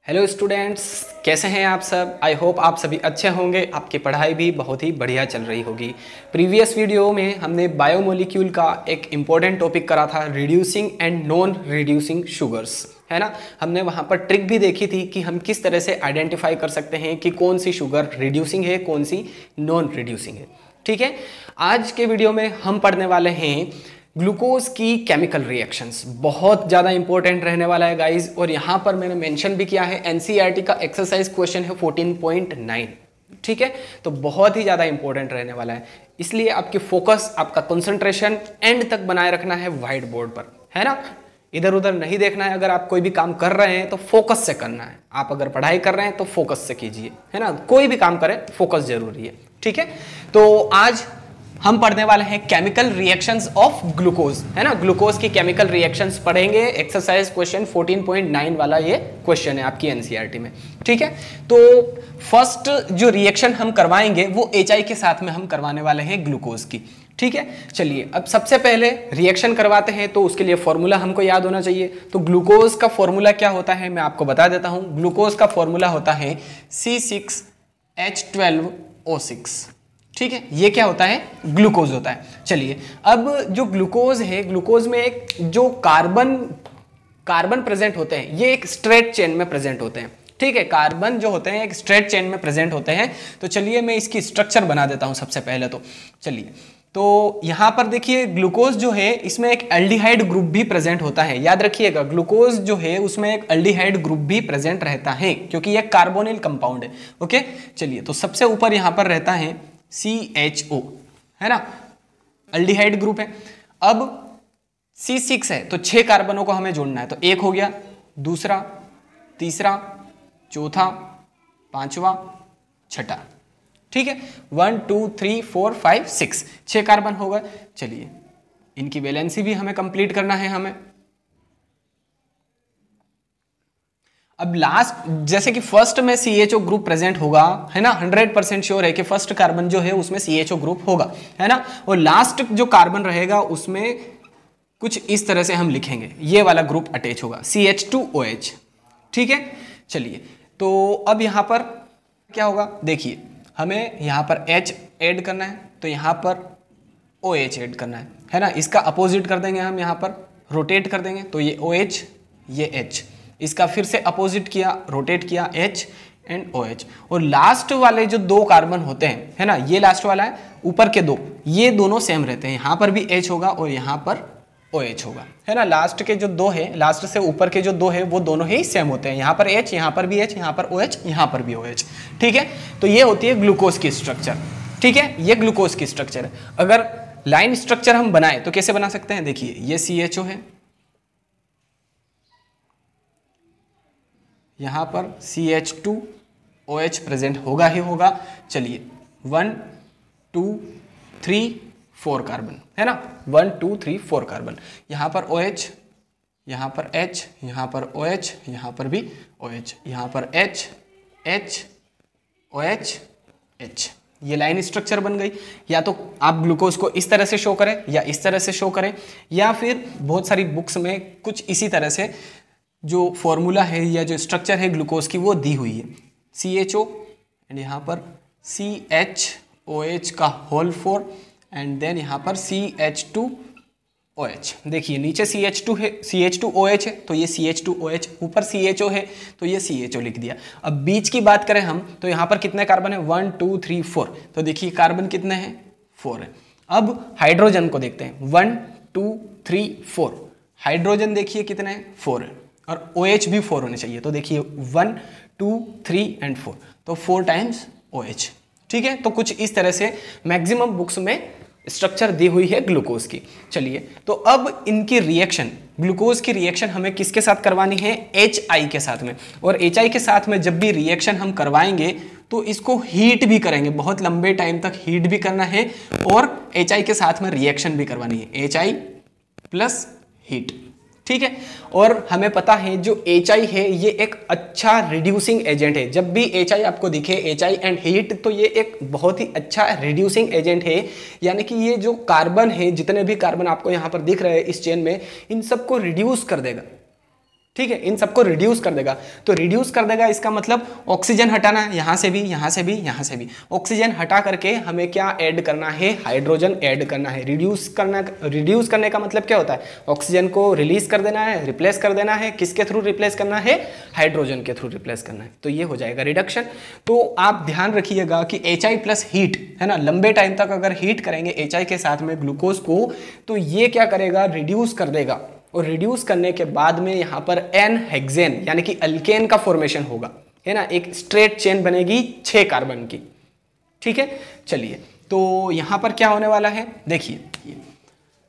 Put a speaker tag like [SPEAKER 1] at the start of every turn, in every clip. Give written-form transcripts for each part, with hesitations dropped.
[SPEAKER 1] Hello students, कैसे हैं आप सब। आई होप आप सभी अच्छे होंगे। आपकी पढ़ाई भी बहुत ही बढ़िया चल रही होगी। प्रीवियस वीडियो में हमने बायोमोलिक्यूल का एक इम्पॉर्टेंट टॉपिक करा था, reducing and non reducing sugars, है ना। हमने वहाँ पर ट्रिक भी देखी थी कि हम किस तरह से आइडेंटिफाई कर सकते हैं कि कौन सी शुगर रिड्यूसिंग है, कौन सी नॉन रिड्यूसिंग है। ठीक है, आज के वीडियो में हम पढ़ने वाले हैं ग्लूकोज की केमिकल रिएक्शंस। बहुत ज़्यादा इंपॉर्टेंट रहने वाला है गाइज, और यहाँ पर मैंने मेंशन भी किया है एनसीईआरटी का एक्सरसाइज क्वेश्चन है 14.9। ठीक है, तो बहुत ही ज़्यादा इंपॉर्टेंट रहने वाला है, इसलिए आपकी फोकस, आपका कंसंट्रेशन एंड तक बनाए रखना है व्हाइट बोर्ड पर, है ना। इधर उधर नहीं देखना है। अगर आप कोई भी काम कर रहे हैं तो फोकस से करना है। आप अगर पढ़ाई कर रहे हैं तो फोकस से कीजिए, है ना। कोई भी काम करें फोकस जरूरी है। ठीक है, तो आज हम पढ़ने वाले हैं केमिकल रिएक्शंस ऑफ ग्लूकोज, है ना। ग्लूकोज की केमिकल रिएक्शंस पढ़ेंगे। एक्सरसाइज क्वेश्चन 14.9 वाला ये क्वेश्चन है आपकी एनसीईआरटी में। ठीक है, तो फर्स्ट जो रिएक्शन हम करवाएंगे वो HI के साथ में हम करवाने वाले हैं ग्लूकोज की। ठीक है, चलिए अब सबसे पहले रिएक्शन करवाते हैं, तो उसके लिए फॉर्मूला हमको याद होना चाहिए। तो ग्लूकोज का फॉर्मूला क्या होता है मैं आपको बता देता हूं। ग्लूकोज का फॉर्मूला होता है C6H12O6। ठीक है, ये क्या होता है, ग्लूकोज होता है। चलिए अब जो ग्लूकोज है, ग्लूकोज में एक जो कार्बन प्रेजेंट होते हैं, ये एक स्ट्रेट चेन में प्रेजेंट होते हैं। ठीक है, कार्बन जो होते हैं एक स्ट्रेट चेन में प्रेजेंट होते हैं। तो चलिए मैं इसकी स्ट्रक्चर बना देता हूं सबसे पहले। तो चलिए, तो यहां पर देखिए ग्लूकोज जो है इसमें एक एल्डिहाइड ग्रुप भी प्रेजेंट होता है। याद रखिएगा, ग्लूकोज जो है उसमें एक एल्डिहाइड ग्रुप भी प्रेजेंट रहता है, क्योंकि यह कार्बोनिल कंपाउंड है। ओके, चलिए, तो सबसे ऊपर यहां पर रहता है CHO, है ना, एल्डिहाइड ग्रुप है। अब C6 है तो 6 कार्बनों को हमें जोड़ना है। तो एक हो गया, दूसरा, तीसरा, चौथा, पांचवा, छठा। ठीक है, 1 2 3 4 5 6, 6 कार्बन हो गए। चलिए, इनकी वैलेंसी भी हमें कंप्लीट करना है हमें। अब लास्ट, जैसे कि फर्स्ट में CHO ग्रुप प्रेजेंट होगा, है ना, 100% श्योर है कि फर्स्ट कार्बन जो है उसमें CHO ग्रुप होगा, है ना। और लास्ट जो कार्बन रहेगा उसमें कुछ इस तरह से हम लिखेंगे, ये वाला ग्रुप अटैच होगा, CH2OH। ठीक है, चलिए, तो अब यहां पर क्या होगा, देखिए हमें यहां पर H ऐड करना है, तो यहां पर OH ऐड करना है ना। इसका अपोजिट कर देंगे हम, यहां पर रोटेट कर देंगे, तो ये OH, ये H। इसका फिर से अपोजिट किया, रोटेट किया, H एंड OH। और लास्ट वाले जो 2 कार्बन होते हैं, है ना, ये लास्ट वाला है, ऊपर के 2, ये दोनों सेम रहते हैं। यहां पर भी H होगा और यहां पर OH होगा, है ना। लास्ट के जो 2 है, लास्ट से ऊपर के जो 2 है वो दोनों ही सेम होते हैं। यहां पर H, यहां पर भी H, यहां पर OH, यहां पर भी OH। ठीक है, तो ये होती है ग्लूकोज की स्ट्रक्चर। ठीक है, ये ग्लूकोज की स्ट्रक्चर है। अगर लाइन स्ट्रक्चर हम बनाए तो कैसे बना सकते हैं, देखिए ये CHO है, यहां पर CH2OH प्रेजेंट होगा ही होगा। चलिए 1 2 3 4 कार्बन, है ना, 1 2 3 4 कार्बन। यहां पर OH, यहां पर H, यहां पर OH, यहां पर भी OH, यहां पर H H OH H। ये लाइन स्ट्रक्चर बन गई। या तो आप ग्लूकोज को इस तरह से शो करें या इस तरह से शो करें, या फिर बहुत सारी बुक्स में कुछ इसी तरह से जो फॉर्मूला है या जो स्ट्रक्चर है ग्लूकोज की वो दी हुई है। CHO एंड यहाँ पर CHOH का होल 4 एंड देन यहाँ पर CH2OH। देखिए नीचे CH2 है, CH2OH है, तो ये CH2OH, ऊपर CHO है तो ये CHO लिख दिया। अब बीच की बात करें हम तो यहाँ पर कितने कार्बन है, 1 2 3 4। तो देखिए कार्बन कितने हैं, 4 है। अब हाइड्रोजन को देखते हैं, 1 2 3 4। हाइड्रोजन देखिए कितने हैं, 4 है, और OH भी 4 होने चाहिए। तो देखिए 1 2 3 एंड 4, तो 4 टाइम्स OH। ठीक है, तो कुछ इस तरह से मैक्सिमम बुक्स में स्ट्रक्चर दी हुई है ग्लूकोज की। चलिए, तो अब इनकी रिएक्शन, ग्लूकोज की रिएक्शन हमें किसके साथ करवानी है, HI के साथ में। और HI के साथ में जब भी रिएक्शन हम करवाएंगे तो इसको हीट भी करेंगे, बहुत लंबे टाइम तक हीट भी करना है, और HI के साथ में रिएक्शन भी करवानी है, HI प्लस हीट। ठीक है, और हमें पता है जो HI है ये एक अच्छा रिड्यूसिंग एजेंट है। जब भी HI आपको दिखे, HI एंड हीट, तो ये एक बहुत ही अच्छा रिड्यूसिंग एजेंट है। यानी कि ये जो कार्बन है, जितने भी कार्बन आपको यहाँ पर दिख रहे हैं इस चेन में, इन सबको रिड्यूस कर देगा। ठीक है, इन सबको रिड्यूस कर देगा। तो रिड्यूस कर देगा इसका मतलब ऑक्सीजन हटाना है, यहां से भी, यहां से भी, यहां से भी। ऑक्सीजन हटा करके हमें क्या ऐड करना है, हाइड्रोजन ऐड करना है। रिड्यूस करने का मतलब क्या होता है, ऑक्सीजन को रिलीज कर देना है, रिप्लेस कर देना है। किसके थ्रू रिप्लेस करना है, हाइड्रोजन के थ्रू रिप्लेस करना है। तो ये हो जाएगा रिडक्शन। तो आप ध्यान रखिएगा कि HI प्लस हीट है ना, लंबे टाइम तक अगर हीट करेंगे HI के साथ में ग्लूकोज को, तो ये क्या करेगा, रिड्यूस कर देगा। और रिड्यूस करने के बाद में यहां पर एन हेक्सेन यानी कि अल्केन का फॉर्मेशन होगा, है ना, एक स्ट्रेट चेन बनेगी 6 कार्बन की। ठीक है, चलिए तो यहां पर क्या होने वाला है, देखिए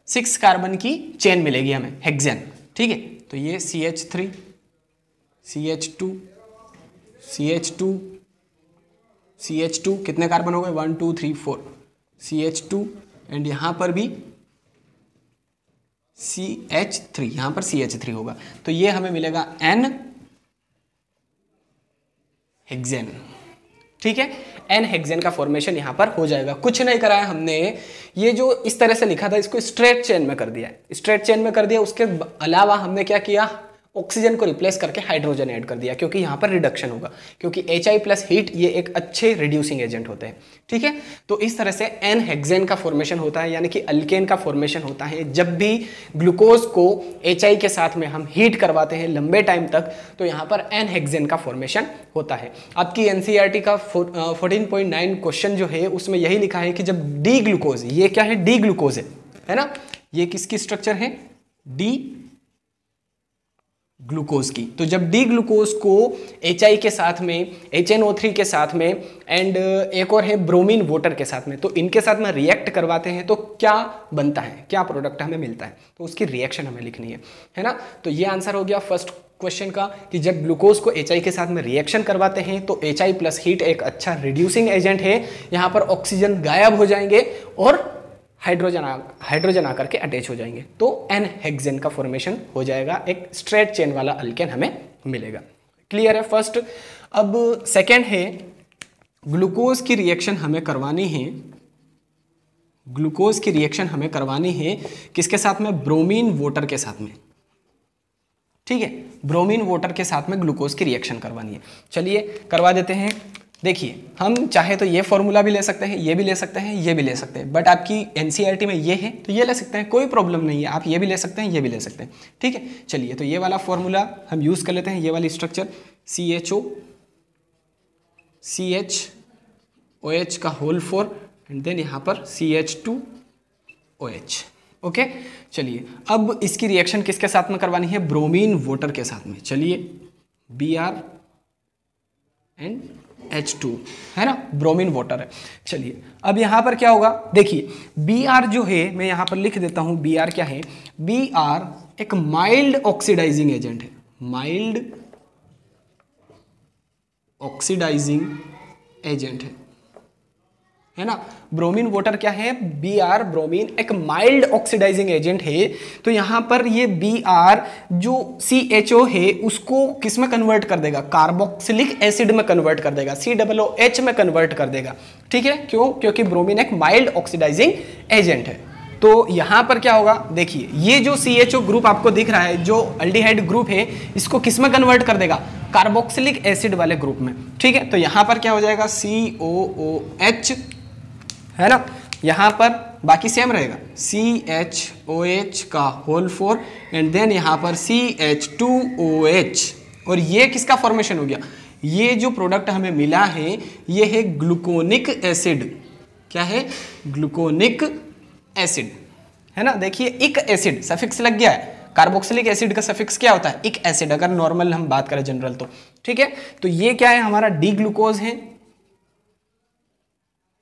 [SPEAKER 1] 6 कार्बन की चेन मिलेगी हमें, हेक्सेन। ठीक है, तो ये CH3 CH2 CH2 CH2 कितने कार्बन हो गए, 1 2 3 4 CH2 एंड यहां पर भी CH3, यहां पर CH3 होगा। तो ये हमें मिलेगा N हेक्सेन। ठीक है, N हेक्सेन का फॉर्मेशन यहां पर हो जाएगा। कुछ नहीं कराया हमने, ये जो इस तरह से लिखा था इसको स्ट्रेट चेन में कर दिया, स्ट्रेट चेन में कर दिया। उसके अलावा हमने क्या किया, ऑक्सीजन को रिप्लेस करके हाइड्रोजन ऐड कर दिया, क्योंकि यहां पर रिडक्शन होगा, क्योंकि HI प्लस हीट ये एक अच्छे रिड्यूसिंग एजेंट होते हैं। ठीक है, तो इस तरह से N हेक्सेन का फॉर्मेशन होता है, यानी कि अल्केन का फॉर्मेशन होता है जब भी ग्लूकोज को HI के साथ में हम हीट करवाते हैं लंबे टाइम तक, तो यहां पर N हेक्सेन का फॉर्मेशन होता है। आपकी NCERT का 14.9 क्वेश्चन जो है उसमें यही लिखा है कि जब डी ग्लूकोज, ये क्या है, डी ग्लूकोज है ना, ये किसकी स्ट्रक्चर है, डी ग्लूकोज की। तो जब डी ग्लूकोज को HI के साथ में, HNO3 के साथ में एंड एक और है ब्रोमीन वाटर के साथ में, तो इनके साथ में रिएक्ट करवाते हैं तो क्या बनता है, क्या प्रोडक्ट हमें मिलता है, तो उसकी रिएक्शन हमें लिखनी है ना। तो ये आंसर हो गया फर्स्ट क्वेश्चन का कि जब ग्लूकोज को HI के साथ में रिएक्शन करवाते हैं तो HI प्लस हीट एक अच्छा रिड्यूसिंग एजेंट है। यहाँ पर ऑक्सीजन गायब हो जाएंगे और हाइड्रोजन आकर के अटैच हो जाएंगे, तो N हेक्सेन का फॉर्मेशन हो जाएगा, एक स्ट्रेट चेन वाला अल्केन हमें मिलेगा। क्लियर है फर्स्ट। अब सेकेंड है, ग्लूकोज की रिएक्शन हमें करवानी है, ग्लूकोज की रिएक्शन हमें करवानी है किसके साथ में, ब्रोमीन वाटर के साथ में। ठीक है, ब्रोमीन वाटर के साथ में ग्लूकोज की रिएक्शन करवानी है। चलिए करवा देते हैं। देखिए, हम चाहे तो ये फॉर्मूला भी ले सकते हैं, ये भी ले सकते हैं, ये भी ले सकते हैं, बट आपकी NCERT में ये है तो ये ले सकते हैं, कोई प्रॉब्लम नहीं है। आप ये भी ले सकते हैं, ये भी ले सकते हैं। ठीक है, चलिए तो ये वाला फॉर्मूला हम यूज़ कर लेते हैं, ये वाली स्ट्रक्चर CHO CHOH का होल 4 एंड देन यहाँ पर CH2OH। ओके, चलिए अब इसकी रिएक्शन किसके साथ में करवानी है, ब्रोमीन वाटर के साथ में। चलिए Br एंड H2 है ना, ब्रोमीन वाटर है। चलिए अब यहां पर क्या होगा, देखिए Br जो है मैं यहां पर लिख देता हूं, Br क्या है, Br एक माइल्ड ऑक्सीडाइजिंग एजेंट है, माइल्ड ऑक्सीडाइजिंग एजेंट है ना। ब्रोमीन वाटर क्या है, Br ब्रोमीन एक माइल्ड ऑक्सीडाइजिंग एजेंट है। तो यहां पर ये Br जो CHO है उसको किस में कन्वर्ट कर देगा, कार्बोक्सिलिक एसिड में कन्वर्ट कर देगा, COOH में कन्वर्ट कर देगा। ठीक है, क्यों, क्योंकि ब्रोमीन एक माइल्ड ऑक्सीडाइजिंग एजेंट है। तो यहां पर क्या होगा, देखिए ये जो CHO ग्रुप आपको दिख रहा है, जो अल्डिहाइड ग्रुप है, इसको किस में कन्वर्ट कर देगा, कार्बोक्सिलिक एसिड वाले ग्रुप में। ठीक है, तो यहां पर क्या हो जाएगा, COOH है ना, यहां पर बाकी सेम रहेगा, CHOH का होल 4 एंड देन यहां पर CH2OH। और ये किसका फॉर्मेशन हो गया, ये जो प्रोडक्ट हमें मिला है ये है ग्लूकोनिक एसिड। क्या है, ग्लूकोनिक एसिड है ना। देखिए इक एसिड सफिक्स लग गया है, कार्बोक्सिलिक एसिड का सफिक्स क्या होता है, इक एसिड, अगर नॉर्मल हम बात करें जनरल तो। ठीक है, तो ये क्या है, हमारा डी ग्लूकोज है।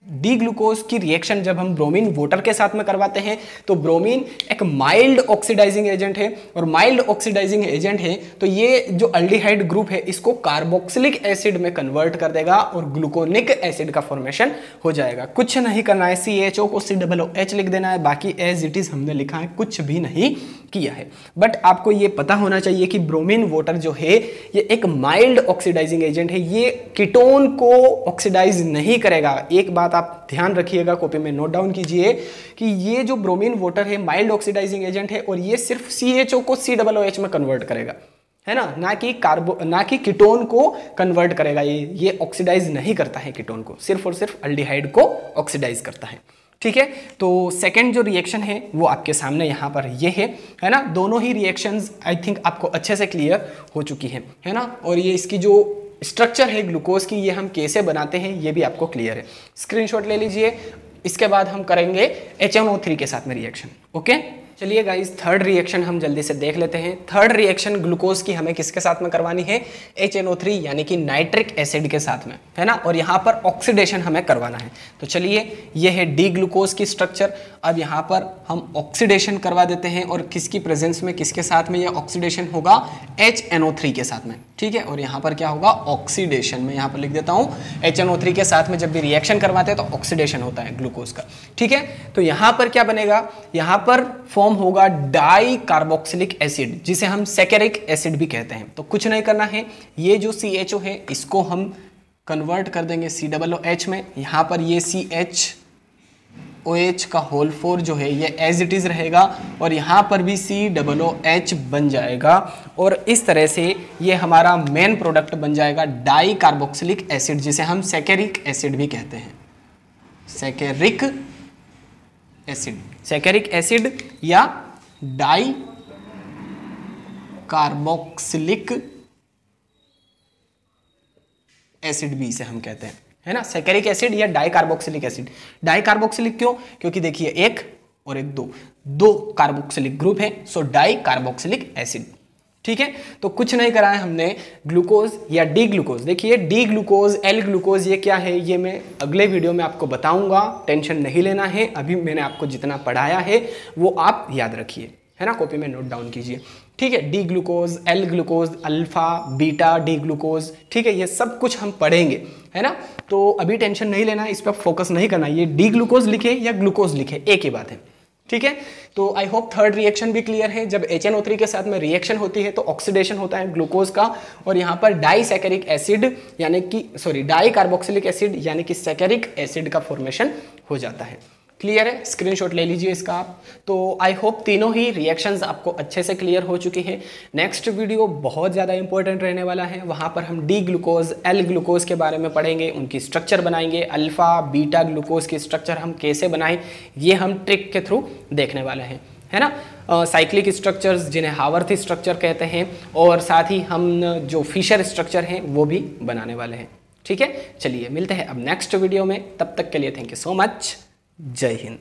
[SPEAKER 1] डी ग्लूकोज की रिएक्शन जब हम ब्रोमीन वाटर के साथ में करवाते हैं तो ब्रोमीन एक माइल्ड ऑक्सीडाइजिंग एजेंट है, और माइल्ड ऑक्सीडाइजिंग एजेंट है तो ये जो अल्डिहाइड ग्रुप है इसको कार्बोक्सिलिक एसिड में कन्वर्ट कर देगा और ग्लूकोनिक एसिड का फॉर्मेशन हो जाएगा। कुछ नहीं करना है, CHO को COOH लिख देना है, बाकी एज इट इज हमने लिखा है, कुछ भी नहीं किया है। बट आपको ये पता होना चाहिए कि ब्रोमीन वाटर जो है ये एक माइल्ड ऑक्सीडाइजिंग एजेंट है, ये कीटोन को ऑक्सीडाइज नहीं करेगा। एक बात आप ध्यान रखिएगा, कॉपी में नोट डाउन कीजिए कि ये जो ब्रोमीन वाटर है माइल्ड ऑक्सीडाइजिंग एजेंट है और ये सिर्फ CHO को COOH में कन्वर्ट करेगा। है ना, ना कि कीटोन को कन्वर्ट करेगा। ये ऑक्सीडाइज नहीं करता है कीटोन को, सिर्फ और सिर्फ अल्डिहाइड को ऑक्सीडाइज करता है। ठीक है, तो सेकंड जो रिएक्शन है वो आपके सामने यहाँ पर ये है ना। दोनों ही रिएक्शंस आई थिंक आपको अच्छे से क्लियर हो चुकी है ना। और ये इसकी जो स्ट्रक्चर है ग्लूकोज की, ये हम कैसे बनाते हैं ये भी आपको क्लियर है। स्क्रीनशॉट ले लीजिए। इसके बाद हम करेंगे HNO3 के साथ में रिएक्शन। ओके, चलिए गाइस, थर्ड रिएक्शन हम जल्दी से देख लेते हैं। थर्ड रिएक्शन ग्लूकोज की हमें किसके साथ में करवानी है? HNO3 यानी कि नाइट्रिक एसिड के साथ में, है ना। और यहाँ पर ऑक्सीडेशन हमें करवाना है। तो चलिए, ये है डी ग्लूकोज की स्ट्रक्चर। अब यहाँ पर हम ऑक्सीडेशन करवा देते हैं, और किसकी प्रेजेंस में, किसके साथ में ये ऑक्सीडेशन होगा? HNO3 के साथ में। ठीक है, और यहाँ पर क्या होगा? ऑक्सीडेशन। मैं यहाँ पर लिख देता हूँ, HNO3 के साथ में जब भी रिएक्शन करवाते हैं तो ऑक्सीडेशन होता है ग्लूकोज का। ठीक है, तो यहाँ पर क्या बनेगा? यहाँ पर फॉर्म होगा डाई कार्बोक्सिलिक एसिड, जिसे हम सैकेरिक एसिड भी कहते हैं। तो कुछ नहीं करना है, ये जो CHO है इसको हम कन्वर्ट कर देंगे COOH में। यहाँ पर ये CHOH का होल 4 जो है ये एज इट इज रहेगा, और यहाँ पर भी COOH बन जाएगा। और इस तरह से ये हमारा मेन प्रोडक्ट बन जाएगा डाई कार्बोक्सिलिक एसिड, जिसे हम सैकेरिक एसिड भी कहते हैं। सैकेरिक एसिड या डाई कार्बोक्सिलिक एसिड भी इसे हम कहते हैं, है ना। सैकेरिक एसिड या di carboxylic acid. Di carboxylic क्यों? क्योंकि देखिए, एक और एक दो कार्बोक्सिलिक ग्रुप है, सो डाई कार्बोक्सिलिक एसिड। ठीक है, तो कुछ नहीं करा है हमने। ग्लूकोज या डी ग्लूकोज, देखिए डी ग्लूकोज, एल ग्लूकोज, ये क्या है ये मैं अगले वीडियो में आपको बताऊंगा। टेंशन नहीं लेना है, अभी मैंने आपको जितना पढ़ाया है वो आप याद रखिए, है ना, कॉपी में नोट डाउन कीजिए। ठीक है, D glucose, L glucose, alpha beta D glucose, ठीक है, ये सब कुछ हम पढ़ेंगे, है ना। तो अभी टेंशन नहीं लेना, इस पर फोकस नहीं करना। ये डी ग्लूकोज लिखे या ग्लूकोज लिखे, एक ही बात है। ठीक है, तो आई होप थर्ड रिएक्शन भी क्लियर है। जब HNO3 के साथ में रिएक्शन होती है तो ऑक्सीडेशन होता है ग्लूकोज का, और यहाँ पर डाई सैकेरिक एसिड यानी कि डाई कार्बोक्सिलिक एसिड यानी कि सैकेरिक एसिड का फॉर्मेशन हो जाता है। क्लियर है? स्क्रीनशॉट ले लीजिए इसका आप। तो आई होप तीनों ही रिएक्शंस आपको अच्छे से क्लियर हो चुकी है। नेक्स्ट वीडियो बहुत ज़्यादा इंपॉर्टेंट रहने वाला है, वहाँ पर हम डी ग्लूकोज, एल ग्लूकोज के बारे में पढ़ेंगे, उनकी स्ट्रक्चर बनाएंगे। अल्फा बीटा ग्लूकोज की स्ट्रक्चर हम कैसे बनाएं ये हम ट्रिक के थ्रू देखने वाले हैं, है ना। साइक्लिक स्ट्रक्चर्स जिन्हें हावर्थ स्ट्रक्चर कहते हैं, और साथ ही हम जो फिशर स्ट्रक्चर हैं वो भी बनाने वाले हैं। ठीक है, चलिए मिलते हैं अब नेक्स्ट वीडियो में। तब तक के लिए थैंक यू सो मच। जय हिंद।